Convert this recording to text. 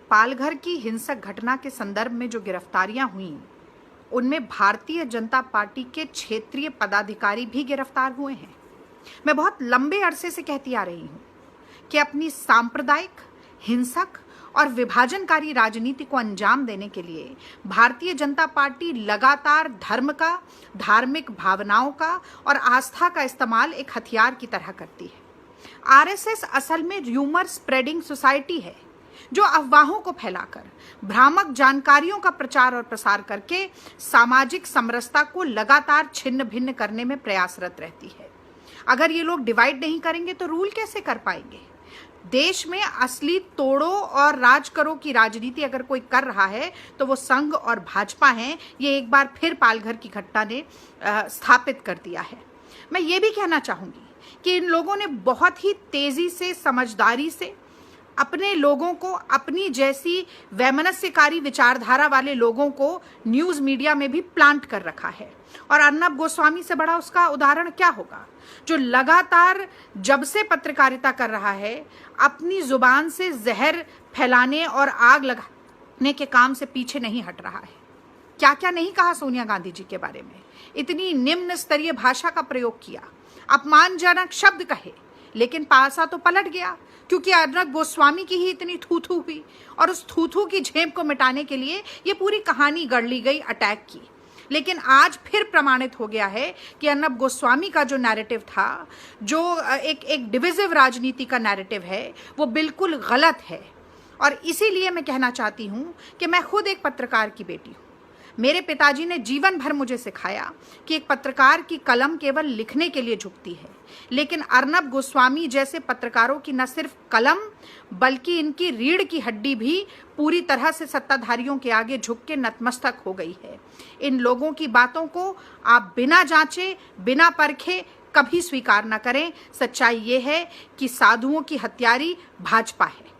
पालघर की हिंसक घटना के संदर्भ में जो गिरफ्तारियां हुई, उनमें भारतीय जनता पार्टी के क्षेत्रीय पदाधिकारी भी गिरफ्तार हुए हैं। मैं बहुत लंबे अरसे से कहती आ रही हूं कि अपनी सांप्रदायिक, हिंसक और विभाजनकारी राजनीति को अंजाम देने के लिए भारतीय जनता पार्टी लगातार धर्म का, धार्मिक भावनाओं का और आस्था का इस्तेमाल एक हथियार की तरह करती है। आरएसएस असल में र्यूमर स्प्रेडिंग सोसाइटी है, जो अफवाहों को फैलाकर, भ्रामक जानकारियों का प्रचार और प्रसार करके सामाजिक समरसता को लगातार छिन्न भिन्न करने में प्रयासरत रहती है। अगर ये लोग डिवाइड नहीं करेंगे तो रूल कैसे कर पाएंगे? देश में असली तोड़ो और राज करो की राजनीति अगर कोई कर रहा है तो वो संघ और भाजपा हैं। ये एक बार फिर पालघर की घटना ने स्थापित कर दिया है। मैं ये भी कहना चाहूंगी कि इन लोगों ने बहुत ही तेजी से, समझदारी से अपने लोगों को, अपनी जैसी वैमनस्यकारी विचारधारा वाले लोगों को न्यूज मीडिया में भी प्लांट कर रखा है। और अर्नब गोस्वामी से बड़ा उसका उदाहरण क्या होगा, जो लगातार जब से पत्रकारिता कर रहा है अपनी जुबान से जहर फैलाने और आग लगाने के काम से पीछे नहीं हट रहा है। क्या क्या नहीं कहा सोनिया गांधी जी के बारे में, इतनी निम्न स्तरीय भाषा का प्रयोग किया, अपमानजनक शब्द कहे, लेकिन पासा तो पलट गया क्योंकि अर्नब गोस्वामी की ही इतनी थू-थू हुई और उस थू-थू की झेप को मिटाने के लिए ये पूरी कहानी गढ़ ली गई अटैक की। लेकिन आज फिर प्रमाणित हो गया है कि अर्नब गोस्वामी का जो नैरेटिव था, जो एक डिविजिव राजनीति का नैरेटिव है, वो बिल्कुल गलत है। और इसीलिए मैं कहना चाहती हूँ कि मैं खुद एक पत्रकार की बेटी हूँ। मेरे पिताजी ने जीवन भर मुझे सिखाया कि एक पत्रकार की कलम केवल लिखने के लिए झुकती है, लेकिन अर्नब गोस्वामी जैसे पत्रकारों की न सिर्फ कलम बल्कि इनकी रीढ़ की हड्डी भी पूरी तरह से सत्ताधारियों के आगे झुक के नतमस्तक हो गई है। इन लोगों की बातों को आप बिना जांचे, बिना परखे कभी स्वीकार न करें। सच्चाई ये है कि साधुओं की हत्यारी भाजपा है।